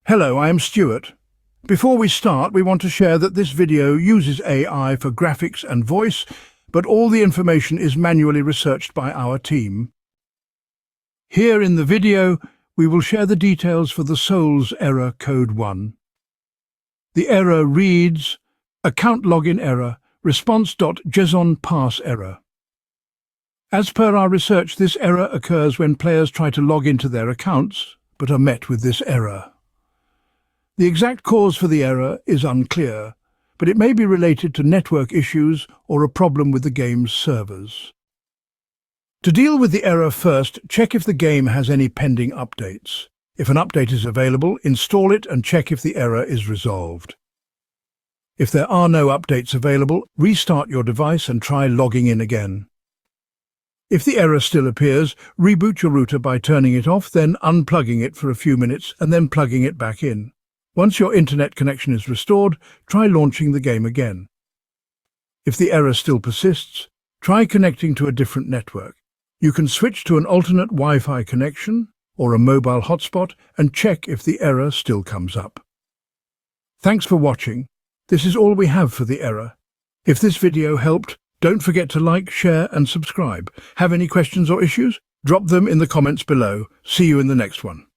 Hello, I am Stuart. Before we start, we want to share that this video uses AI for graphics and voice, but all the information is manually researched by our team. Here in the video, we will share the details for the Souls error code 1. The error reads, account login error, response.json pass error. As per our research, this error occurs when players try to log into their accounts, but are met with this error. The exact cause for the error is unclear, but it may be related to network issues or a problem with the game's servers. To deal with the error first, check if the game has any pending updates. If an update is available, install it and check if the error is resolved. If there are no updates available, restart your device and try logging in again. If the error still appears, reboot your router by turning it off, then unplugging it for a few minutes and then plugging it back in. Once your internet connection is restored, try launching the game again. If the error still persists, try connecting to a different network. You can switch to an alternate Wi-Fi connection or a mobile hotspot and check if the error still comes up. Thanks for watching. This is all we have for the error. If this video helped, don't forget to like, share and subscribe. Have any questions or issues? Drop them in the comments below. See you in the next one.